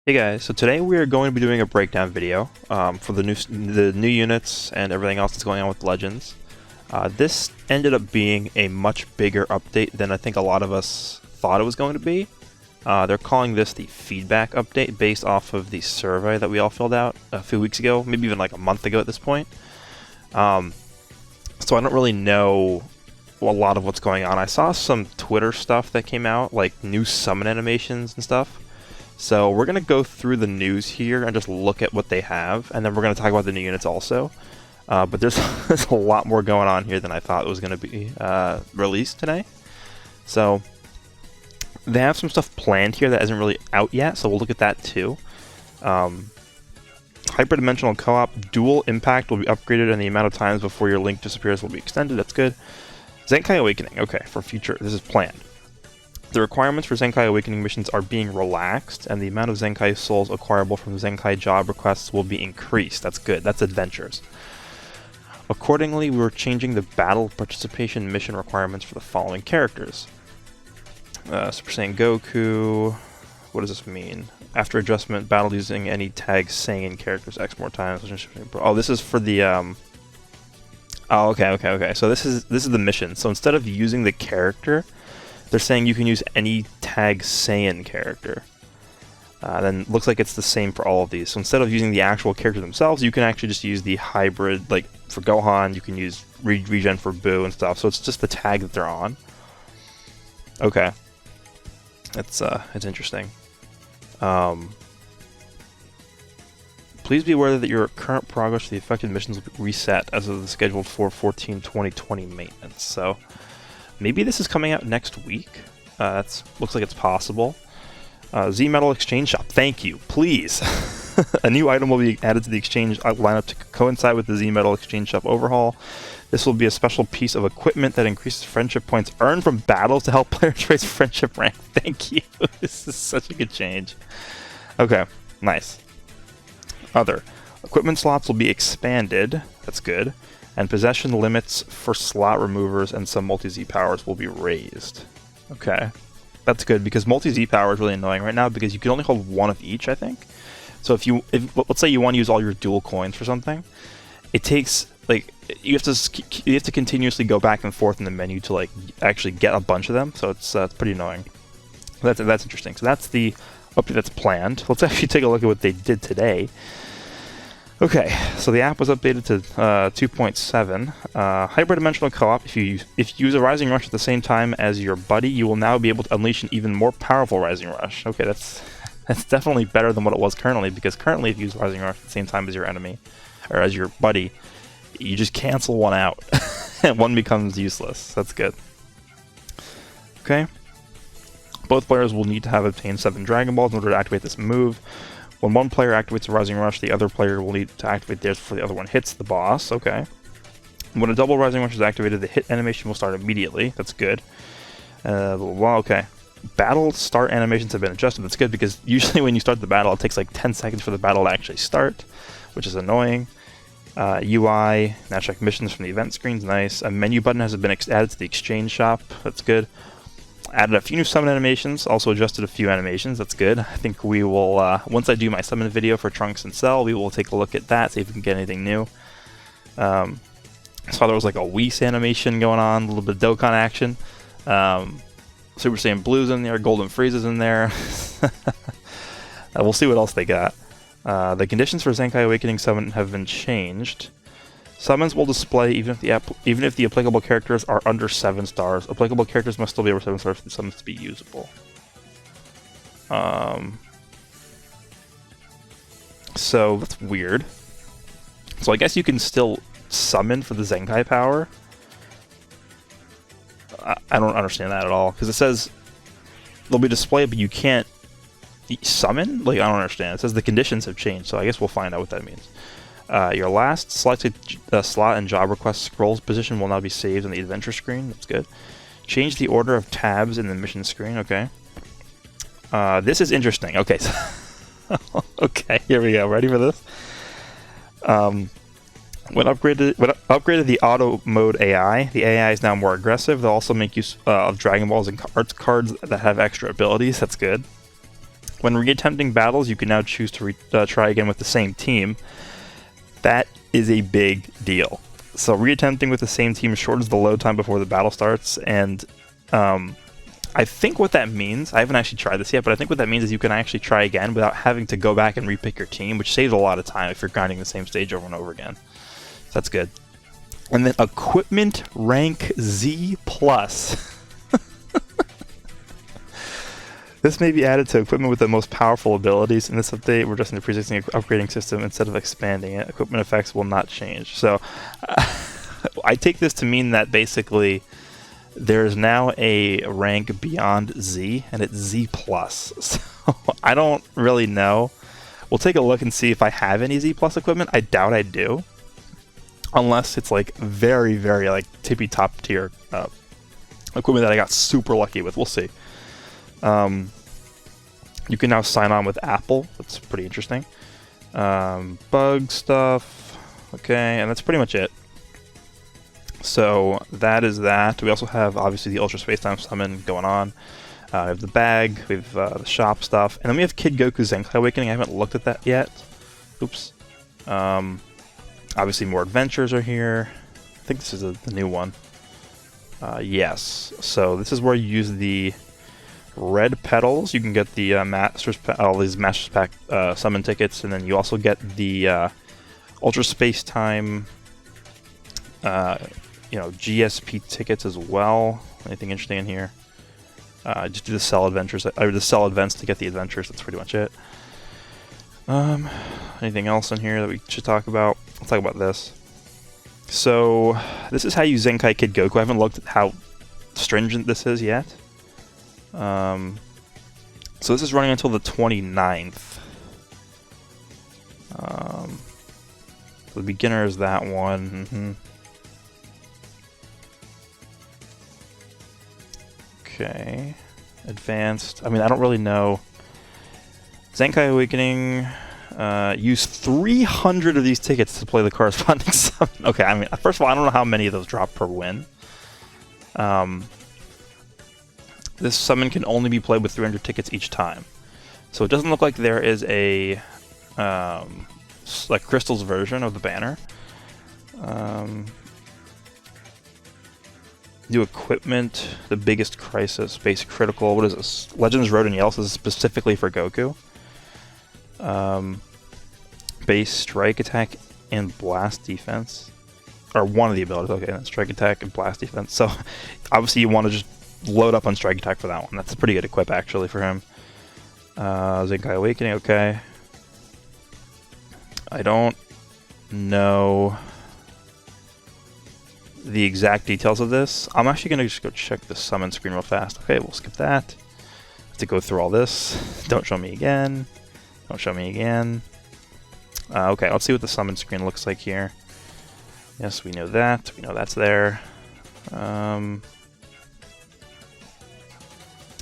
Hey guys, so today we are going to be doing a breakdown video for the new units and everything else that's going on with Legends. This ended up being a much bigger update than I think a lot of us thought it was going to be. They're calling this the feedback update based off of the survey that we all filled out a few weeks ago, maybe even like a month ago at this point. So I don't really know a lot of what's going on. I saw some Twitter stuff that came out, like new summon animations and stuff. So we're going to go through the news here and just look at what they have, and then we're going to talk about the new units also. But there's a lot more going on here than I thought was going to be released today. So they have some stuff planned here that isn't really out yet, so we'll look at that too. Hyperdimensional co-op dual impact will be upgraded, and the amount of times before your link disappears will be extended. That's good. Zenkai Awakening. Okay, for future, this is planned. The requirements for Zenkai Awakening missions are being relaxed, and the amount of Zenkai souls acquirable from Zenkai job requests will be increased. That's good. That's adventures. Accordingly, we're changing the battle participation mission requirements for the following characters. Super Saiyan Goku. What does this mean? After adjustment, battle using any tag Saiyan characters X more times. Oh, this is for the Oh, okay. So this is the mission. So instead of using the character, they're saying you can use any tag Saiyan character. Then looks like it's the same for all of these. So instead of using the actual character themselves, you can actually just use the hybrid, like for Gohan, you can use regen for Boo and stuff. So it's just the tag that they're on. Okay. It's interesting. Please be aware that your current progress for the affected missions will be reset as of the scheduled 4/14/2020 maintenance. So maybe this is coming out next week. Looks like it's possible. Z Metal Exchange Shop. Thank you. Please. A new item will be added to the exchange lineup to coincide with the Z Metal Exchange Shop overhaul. This will be a special piece of equipment that increases friendship points earned from battles to help players raise friendship rank. Thank you. This is such a good change. Okay. Nice. Other. Equipment slots will be expanded. That's good. And possession limits for slot removers and some multi-Z powers will be raised. Okay. That's good, because multi-Z power is really annoying right now, because you can only hold one of each, I think. So if let's say you want to use all your dual coins for something, it takes, like, you have to continuously go back and forth in the menu to, like, actually get a bunch of them, so it's pretty annoying. That's interesting. So that's the update that's planned. Let's actually take a look at what they did today. Okay, so the app was updated to 2.7. Hyperdimensional co-op. If you use a Rising Rush at the same time as your buddy, you will now be able to unleash an even more powerful Rising Rush. Okay, that's definitely better than what it was currently, because currently if you use Rising Rush at the same time as your enemy, or as your buddy, you just cancel one out, and one becomes useless. That's good. Okay. Both players will need to have obtained 7 Dragon Balls in order to activate this move. When one player activates a Rising Rush, the other player will need to activate theirs before the other one hits the boss. Okay. When a double Rising Rush is activated, the hit animation will start immediately. That's good. Well, okay. Battle start animations have been adjusted. That's good, because usually when you start the battle, it takes like 10 seconds for the battle to actually start, which is annoying. UI, now check missions from the event screens. Nice. A menu button has been added to the exchange shop. That's good. Added a few new summon animations, also adjusted a few animations. That's good. I think we will, once I do my summon video for Trunks and Cell, we will take a look at that, see if we can get anything new. I saw there was like a Whis animation going on, a little bit of Dokkan action. Super Saiyan Blue's in there, Golden Frieza's in there. We'll see what else they got. The conditions for Zenkai Awakening Summon have been changed. Summons will display even if the applicable characters are under 7 stars. Applicable characters must still be over 7 stars for the summons to be usable. So that's weird. So I guess you can still summon for the Zenkai power. I don't understand that at all, because it says they'll be displayed, but you can't summon? Like, I don't understand. It says the conditions have changed, so I guess we'll find out what that means. Your last selected slot and job request scrolls position will now be saved on the adventure screen. That's good. Change the order of tabs in the mission screen. Okay. This is interesting. Okay. Okay, here we go. Ready for this? When upgraded the auto mode AI, the AI is now more aggressive. They'll also make use of Dragon Balls and cards that have extra abilities. That's good. When reattempting battles, you can now choose to try again with the same team. That is a big deal. So reattempting with the same team shortens the load time before the battle starts, and I think what that means, I haven't actually tried this yet, but I think what that means is you can actually try again without having to go back and repick your team, which saves a lot of time if you're grinding the same stage over and over again. So that's good. And then equipment rank Z+. This may be added to equipment with the most powerful abilities. In this update, we're just in the pre-existing upgrading system instead of expanding it. Equipment effects will not change. So I take this to mean that basically there's now a rank beyond Z, and it's Z+. So I don't really know. We'll take a look and see if I have any Z+ equipment. I doubt I do. Unless it's like very, very like tippy top tier equipment that I got super lucky with. We'll see. You can now sign on with Apple. That's pretty interesting. Bug stuff. Okay, and that's pretty much it. So that is that. We also have obviously the Ultra Space Time Summon going on. We have the bag. We have the shop stuff, and then we have Kid Goku Zenkai Awakening. I haven't looked at that yet. Oops. Obviously more adventures are here. I think this is the new one. Yes. So this is where you use the red petals. You can get the all these Masters Pack summon tickets, and then you also get the Ultra Space Time, GSP tickets as well. Anything interesting in here? Just do the cell adventures, or the cell events to get the adventures. That's pretty much it. Anything else in here that we should talk about? Let's talk about this. So this is how you Zenkai Kid Goku. I haven't looked at how stringent this is yet. So this is running until the 29th. The beginner is that one. Mm-hmm. Okay. Advanced. I mean, I don't really know. Zenkai Awakening. Use 300 of these tickets to play the corresponding summon. Okay, I mean, first of all, I don't know how many of those drop per win. This summon can only be played with 300 tickets each time. So it doesn't look like there is a like Crystal's version of the banner. New equipment, the biggest crisis, base critical. What is this? Legends Road and Yells is specifically for Goku. Base strike attack and blast defense, or one of the abilities. Okay, then strike attack and blast defense. So obviously you want to just load up on strike attack for that one. That's a pretty good equip actually for him. Zenkai Awakening. Okay. I don't know the exact details of this. I'm actually gonna just go check the summon screen real fast. Okay, we'll skip that. Have to go through all this. Don't show me again. Don't show me again. Okay, let's see what the summon screen looks like here. Yes, we know that. We know that's there.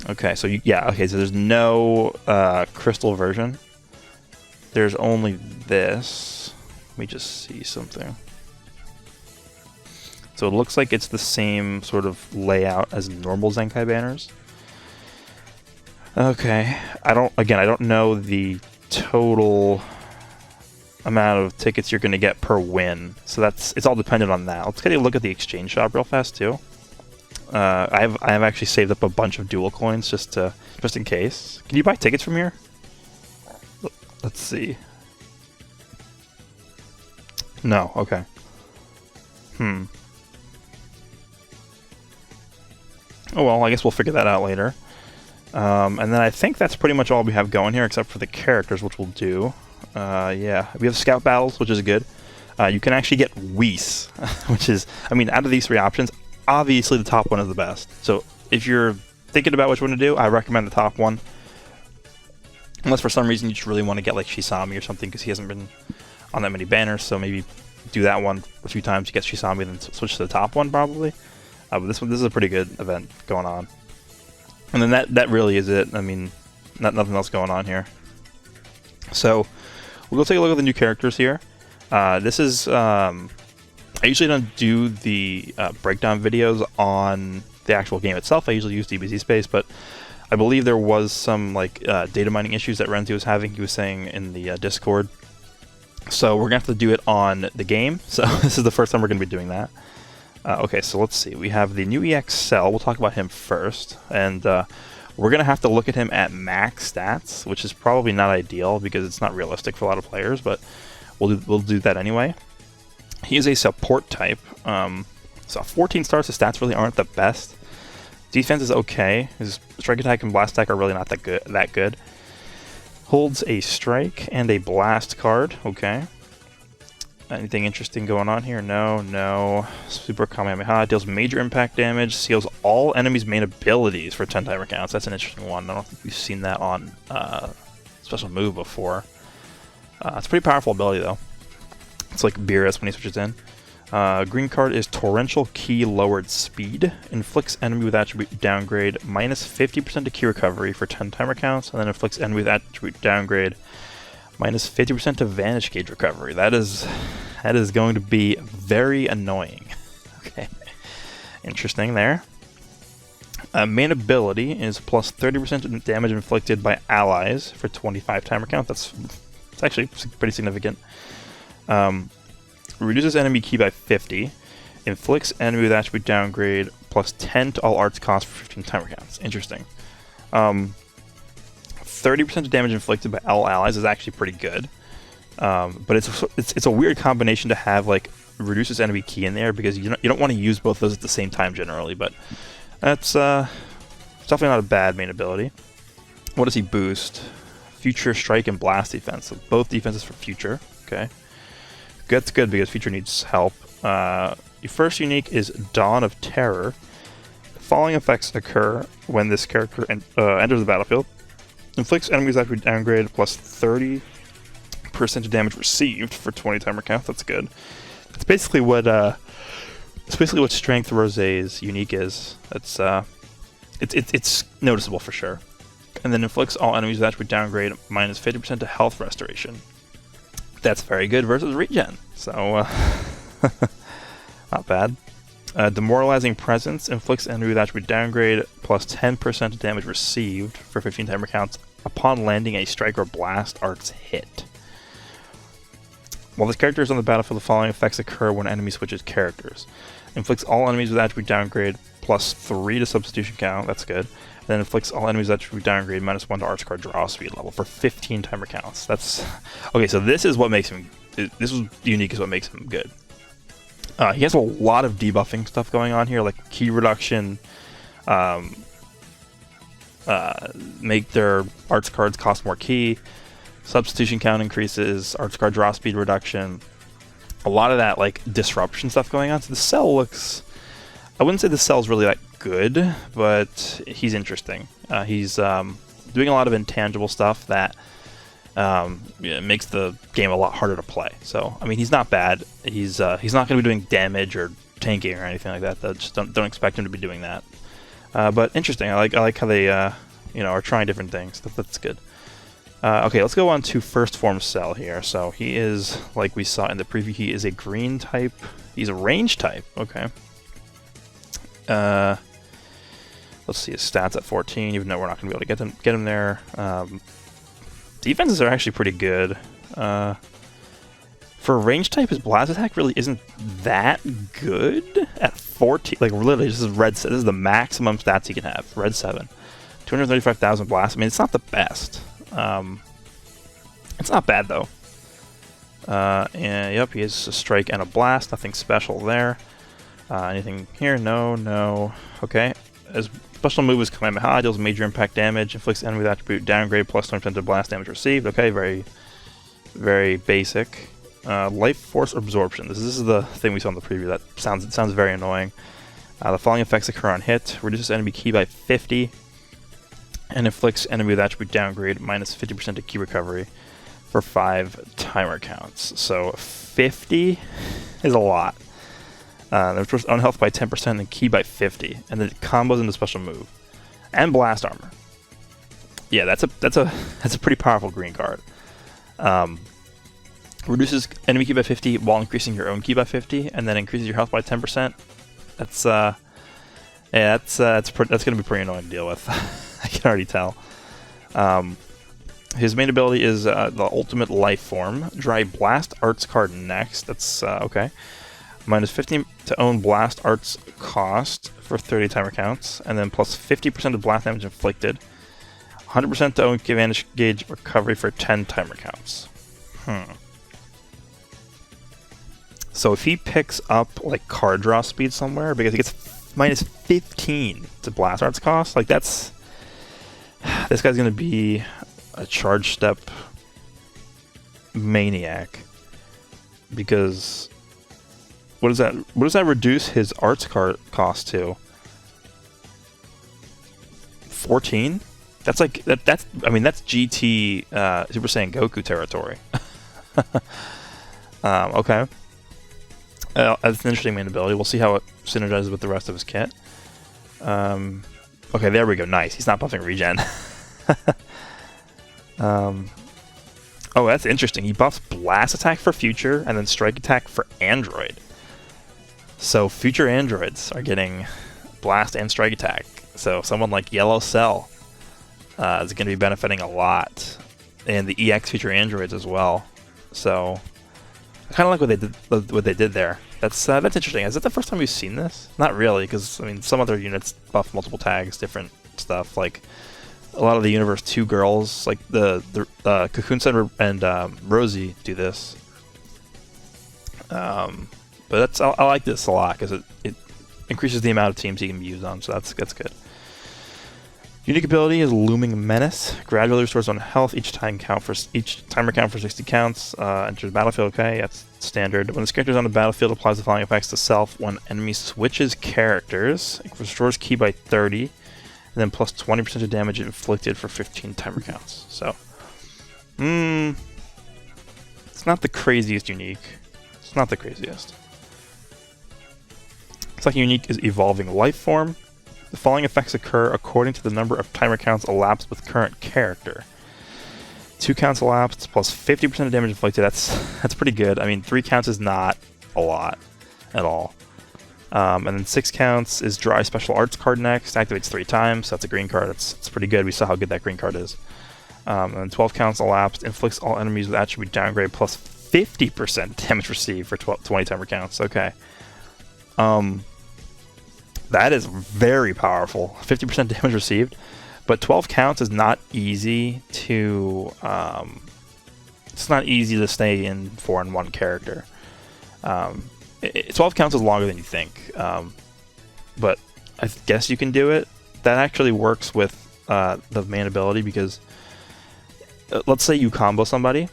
Okay, so okay, so there's no crystal version. There's only this. Let me just see something. So it looks like it's the same sort of layout as normal Zenkai banners. Okay, I don't know the total amount of tickets you're going to get per win, so it's all dependent on that. Let's take a look at the exchange shop real fast too. I have actually saved up a bunch of dual coins just in case. Can you buy tickets from here? Let's see. No. Okay. Oh well, I guess we'll figure that out later. And then I think that's pretty much all we have going here, except for the characters, which we'll do. Yeah, we have scout battles, which is good. You can actually get Whis, which is, I mean, out of these three options, obviously the top one is the best. So if you're thinking about which one to do, I recommend the top one. Unless for some reason you just really want to get like Shisami or something, because he hasn't been on that many banners, so maybe do that one a few times to get Shisami, then switch to the top one probably. But this is a pretty good event going on. And then that really is it. I mean, nothing else going on here. So we'll go take a look at the new characters here. This is I usually don't do the breakdown videos on the actual game itself. I usually use DBZ Space, but I believe there was some like data mining issues that Renzi was having. He was saying in the Discord. So we're gonna have to do it on the game. So this is the first time we're gonna be doing that. Okay, so let's see. We have the new EX Cell. We'll talk about him first, and we're gonna have to look at him at max stats, which is probably not ideal because it's not realistic for a lot of players. But we'll do that anyway. He is a support type. So 14 stars. His stats really aren't the best. Defense is okay. His strike attack and blast attack are really not that good. Holds a strike and a blast card. Okay. Anything interesting going on here? No. Super Kamehameha deals major impact damage. Seals all enemies' main abilities for 10 timer counts. That's an interesting one. I don't think we've seen that on special move before. It's a pretty powerful ability though. It's like Beerus when he switches in. Green card is Torrential Key Lowered Speed. Inflicts enemy with attribute downgrade minus 50% to key recovery for 10 timer counts, and then inflicts enemy with attribute downgrade minus 50% to Vanish Gauge recovery. That is going to be very annoying. Okay, interesting there. Main ability is plus 30% damage inflicted by allies for 25 timer count. It's actually pretty significant. Reduces enemy key by 50. Inflicts enemy with attribute downgrade plus 10 to all arts costs for 15 timer counts. Interesting. 30% damage inflicted by all allies is actually pretty good. But it's a weird combination to have like reduces enemy key in there because you don't want to use both those at the same time generally. But that's definitely not a bad main ability. What does he boost? Future Strike and Blast defense. So both defenses for Future. Okay. That's good because Future needs help. Your first unique is Dawn of Terror. The following effects occur when this character enters the battlefield. Inflicts enemies that would downgrade plus 30% of damage received for 20 timer count. That's good. That's basically what Strength Rosé's unique is. It's noticeable for sure. And then inflicts all enemies that would downgrade minus 50% to health restoration. That's very good versus regen, so not bad. Demoralizing Presence inflicts enemy that would downgrade plus 10% of damage received for 15 timer counts upon landing a strike or blast arts hit. While this character is on the battlefield, the following effects occur when enemy switches characters. Inflicts all enemies with attribute downgrade plus 3 to substitution count, that's good. Then inflicts all enemies that attribute downgrade minus 1 to arts card draw speed level for 15 timer counts. That's okay. So this is what makes him. This is unique. Is what makes him good. He has a lot of debuffing stuff going on here, like key reduction, make their arts cards cost more key, substitution count increases, arts card draw speed reduction. A lot of that like disruption stuff going on. So the cell looks. I wouldn't say the cell's really that good, but he's interesting. He's doing a lot of intangible stuff that makes the game a lot harder to play. So, I mean, he's not bad. He's not going to be doing damage or tanking or anything like that. Just don't expect him to be doing that. But interesting. I like how they are trying different things. That's good. Okay, let's go on to First Form Cell here. So he is, like we saw in the preview, he is a green type. He's a range type. Okay. Let's see his stats at 14, even though we're not going to be able to get him there. Defenses are actually pretty good. For a range type, his blast attack really isn't that good at 14. Like literally, this is red. This is the maximum stats he can have. Red 7, 235,000 blast. I mean, it's not the best. It's not bad though. And yep, he has a strike and a blast. Nothing special there. Anything here? No. Okay. As special move is Kamehameha, deals major impact damage, inflicts enemy with attribute downgrade plus 20% of blast damage received. Okay, very, very basic. Life Force Absorption. This is the thing we saw in the preview. That sounds very annoying. The following effects occur on hit: reduces enemy key by 50, and inflicts enemy with attribute downgrade minus 50% to key recovery for 5 timer counts. So 50 is a lot. There's own health by 10% and key by 50, and then it combos into special move and blast armor. Yeah, that's a pretty powerful green card. Reduces enemy key by 50 while increasing your own key by 50, and then increases your health by 10%. That's gonna be pretty annoying to deal with. can already tell. His main ability is the Ultimate Life Form. Dry Blast Arts card next. That's okay. Minus 15 to own Blast Arts cost for 30 timer counts, and then plus 50% of blast damage inflicted. 100% to own advantage gauge recovery for 10 timer counts. So if he picks up like card draw speed somewhere, because he gets minus 15 to Blast Arts cost, like this guy's gonna be a charge step maniac. Because what does that reduce his arts card cost to? 14? That's like that's GT Super Saiyan Goku territory. Okay. That's an interesting main ability. We'll see how it synergizes with the rest of his kit. Okay, there we go. Nice. He's not buffing regen. Oh, that's interesting. He buffs blast attack for future and then strike attack for android. So future androids are getting blast and strike attack. So someone like Yellow Cell is going to be benefiting a lot, and the EX future androids as well. So I kind of like what they did there. That's interesting. Is that the first time we've seen this? Not really, because I mean some other units buff multiple tags, different stuff. Like a lot of the Universe 2 girls, like the Cocoon Center and Rosie, do this. But I like this a lot because it increases the amount of teams he can be used on, so that's good. Unique ability is Looming Menace. Gradually restores on health each timer count for 60 counts. Enters battlefield. Okay, that's standard. When this character is on the battlefield, applies the following effects to self. When enemy switches characters, it restores ki by 30, and then plus 20% of damage inflicted for 15 timer counts. So, it's not the craziest unique. It's not the craziest. Second unique is Evolving Life Form. The following effects occur according to the number of timer counts elapsed with current character. 2 counts elapsed plus 50% of damage inflicted. That's pretty good. I mean, 3 counts is not a lot at all. And then 6 counts is Dry Special Arts card next. Activates 3 times. So that's a green card. It's pretty good. We saw how good that green card is. And then 12 counts elapsed. Inflicts all enemies with attribute downgrade plus 50% damage received for 20 timer counts. Okay. That is very powerful. 50% damage received. But 12 counts is not easy to... it's not easy to stay in for in one character. 12 counts is longer than you think. But I guess you can do it. That actually works with the main ability because... let's say you combo somebody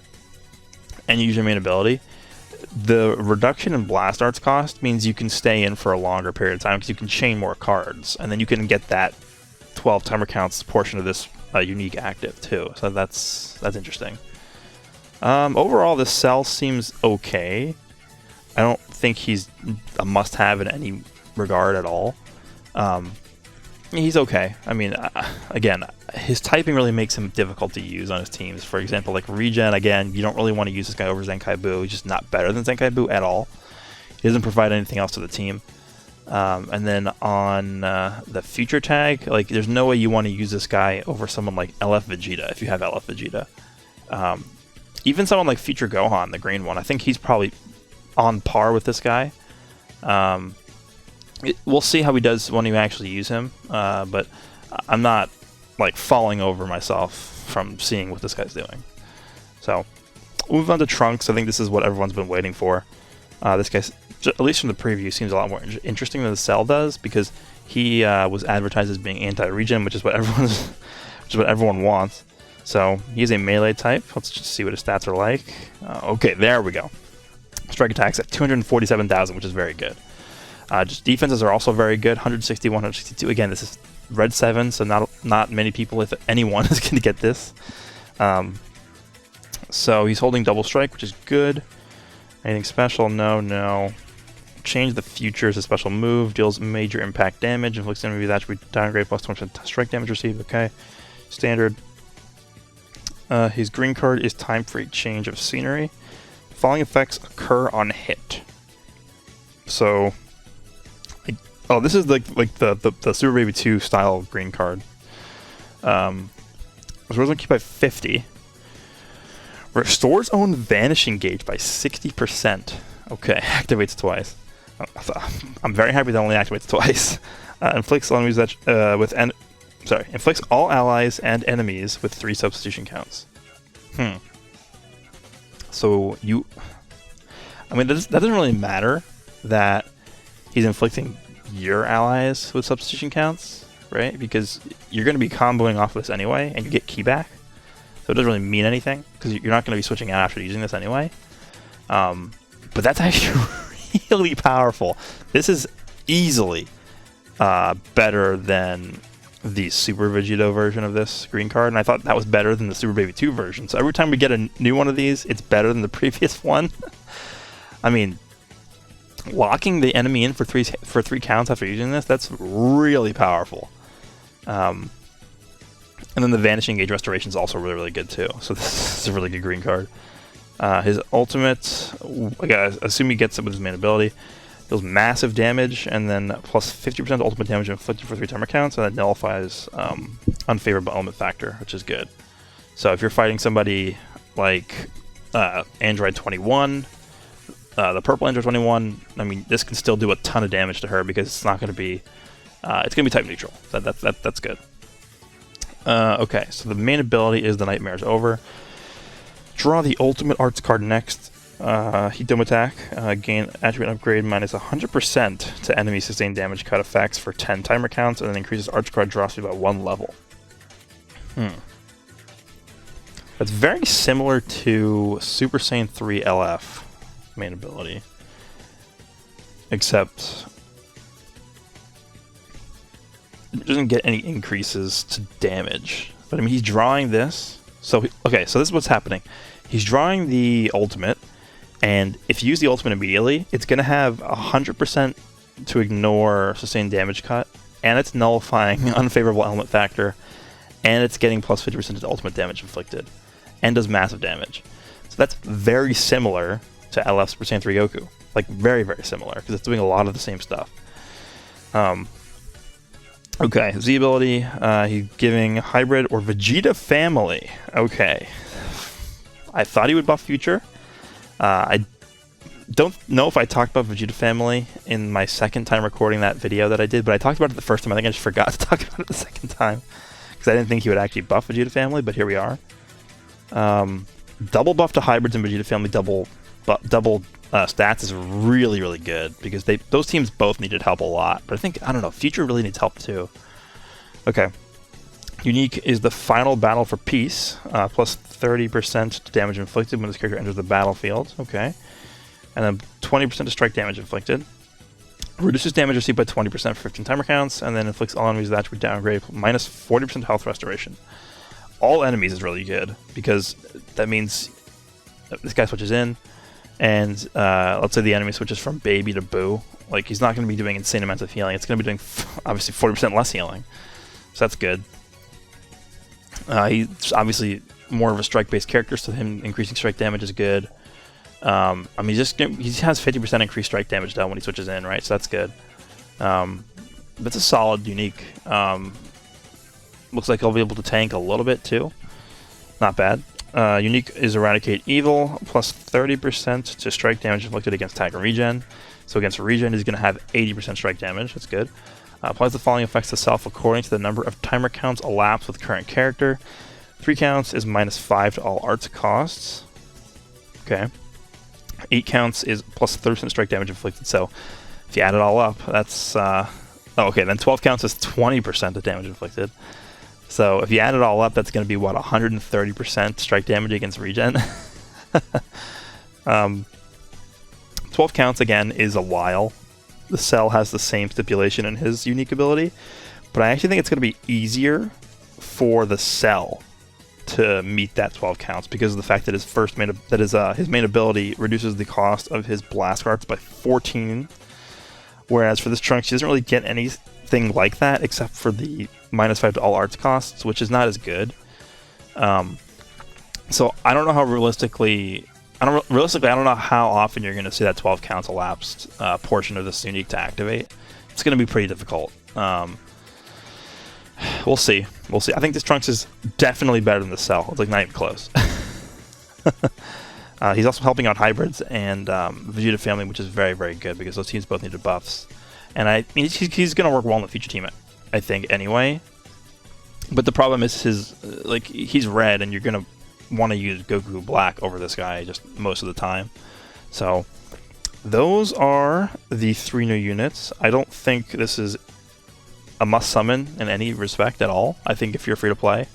and you use your main ability. The reduction in Blast Arts cost means you can stay in for a longer period of time because you can chain more cards, and then you can get that 12 timer counts portion of this unique active too. So that's interesting. Overall, this cell seems okay. I don't think he's a must-have in any regard at all. He's okay. I mean, again, his typing really makes him difficult to use on his teams. For example, like Regen, again, you don't really want to use this guy over Zenkai Buu. He's just not better than Zenkai Buu at all. He doesn't provide anything else to the team. And then on the future tag, like, there's no way you want to use this guy over someone like LF Vegeta if you have LF Vegeta. Even someone like Future Gohan, the green one, I think he's probably on par with this guy. We'll see how he does when you actually use him, but I'm not like falling over myself from seeing what this guy's doing. So we'll move on to Trunks. I think this is what everyone's been waiting for. This guy, at least from the preview, seems a lot more interesting than the Cell does because he was advertised as being anti-regen, which is what everyone wants. So he's a melee type. Let's just see what his stats are like. Okay, there we go. Strike attacks at 247,000, which is very good. Just defenses are also very good, 160, 162. Again, this is Red 7, so not many people, if anyone, is going to get this. So he's holding double strike, which is good. Anything special? No. Change the future as a special move. Deals major impact damage. Inflicts enemy with attribute downgrade plus 20% strike damage received. Okay. Standard. His green card is time for a change of scenery. Following effects occur on hit. So... oh, this is like the Super Baby 2 style green card. Restores one ki by 50. Restores own vanishing gauge by 60%. Okay, activates twice. I'm very happy that only activates twice. Inflicts all enemies that inflicts all allies and enemies with 3 substitution counts. So I mean, that doesn't really matter that he's inflicting your allies with substitution counts, right? Because you're going to be comboing off of this anyway, and you get ki back. So it doesn't really mean anything, because you're not going to be switching out after using this anyway. But that's actually really powerful. This is easily better than the Super Vegito version of this green card, and I thought that was better than the Super Baby 2 version. So every time we get a new one of these, it's better than the previous one. I mean, locking the enemy in for three counts after using this, that's really powerful. And then the Vanishing Gauge Restoration is also really, really good too. So this is a really good green card. His ultimate, I assume he gets it with his main ability, deals massive damage, and then plus 50% ultimate damage inflicted for 3 timer counts, and that nullifies unfavorable element factor, which is good. So if you're fighting somebody like Android 21, the purple Android 21, I mean, this can still do a ton of damage to her because it's not going to be, it's going to be type neutral. So that's good. Okay, so the main ability is the Nightmare's Over. Draw the ultimate arts card next. Heat Dome Attack. Gain attribute upgrade minus 100% to enemy sustained damage cut effects for 10 timer counts, and then increases arch card draw speed by 1 level. That's very similar to Super Saiyan 3 LF main ability, except it doesn't get any increases to damage. But I mean, he's drawing this. So okay, so this is what's happening. He's drawing the ultimate, and if you use the ultimate immediately, it's going to have 100% to ignore sustained damage cut, and it's nullifying unfavorable element factor, and it's getting plus 50% to ultimate damage inflicted, and does massive damage. So that's very similar to LF Super Saiyan 3 Goku. Like, very, very similar, because it's doing a lot of the same stuff. Okay, Z ability, he's giving Hybrid or Vegeta Family. Okay. I thought he would buff Future. I don't know if I talked about Vegeta Family in my second time recording that video that I did, but I talked about it the first time. I think I just forgot to talk about it the second time, because I didn't think he would actually buff Vegeta Family, but here we are. Double buff to Hybrids and Vegeta Family double stats is really, really good, because those teams both needed help a lot. But I don't know, Future really needs help too. Okay. Unique is the final battle for peace, plus 30% to damage inflicted when this character enters the battlefield. Okay. And then 20% to strike damage inflicted. Reduces damage received by 20% for 15 timer counts, and then inflicts all enemies with attribute downgrade minus 40% health restoration. All enemies is really good, because that means this guy switches in, and let's say the enemy switches from baby to boo. Like, he's not going to be doing insane amounts of healing. It's going to be doing, obviously, 40% less healing. So that's good. He's obviously more of a strike-based character, so him increasing strike damage is good. I mean, he has 50% increased strike damage down when he switches in, right? So that's good. That's a solid unique. Looks like he'll be able to tank a little bit too. Not bad. Unique is Eradicate Evil, plus 30% to strike damage inflicted against attack and regen. So against regen, he's going to have 80% strike damage. That's good. Applies the following effects to self according to the number of timer counts elapsed with current character. 3 counts is minus 5 to all arts costs. Okay. 8 counts is plus 30% strike damage inflicted. So if you add it all up, that's... okay, then 12 counts is 20% of damage inflicted. So if you add it all up, that's going to be, what, 130% strike damage against regen? 12 counts, again, is a while. The Cell has the same stipulation in his unique ability, but I actually think it's going to be easier for the Cell to meet that 12 counts because of the fact that his main ability reduces the cost of his blast arts by 14, whereas for this Trunks, he doesn't really get anything like that except for the minus 5 to all arts costs, which is not as good. So I don't know how realistically, I don't know how often you're going to see that 12 counts elapsed portion of this unique to activate. It's going to be pretty difficult. We'll see. We'll see. I think this Trunks is definitely better than the Cell. It's like not even close. He's also helping out hybrids and Vegeta family, which is very, very good because those teams both needed buffs. And I mean, he's going to work well in the future team, I think, anyway. But the problem is he's red, and you're going to want to use Goku Black over this guy just most of the time. So those are the 3 new units. I don't think this is a must summon in any respect at all. I think if you're free to play,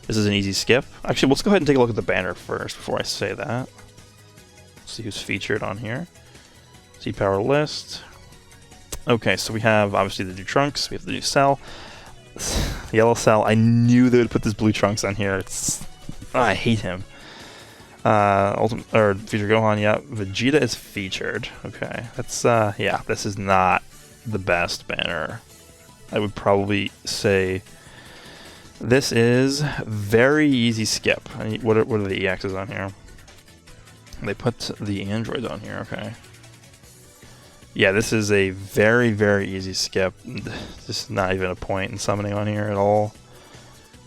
this is an easy skip. Actually, let's go ahead and take a look at the banner first before I say that. Let's see who's featured on here. See power list. Okay, so we have obviously the new Trunks. We have the new Cell. The yellow Cell. I knew they would put this blue Trunks on here. I hate him. Featured Gohan. Yeah, Vegeta is featured. Okay, that's yeah. This is not the best banner. I would probably say this is very easy skip. What are the EXs on here? They put the androids on here. Okay. Yeah, this is a very, very easy skip. Just not even a point in summoning on here at all.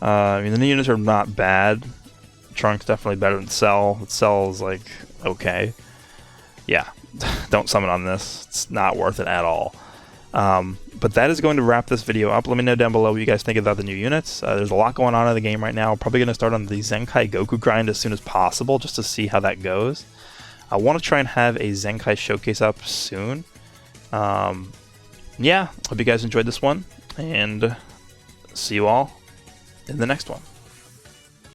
I mean, the new units are not bad. Trunks definitely better than Cell. Cell is like okay. Yeah, don't summon on this. It's not worth it at all. But that is going to wrap this video up. Let me know down below what you guys think about the new units. There's a lot going on in the game right now. Probably going to start on the Zenkai Goku grind as soon as possible just to see how that goes. I want to try and have a Zenkai showcase up soon. Yeah, hope you guys enjoyed this one, and see you all in the next one.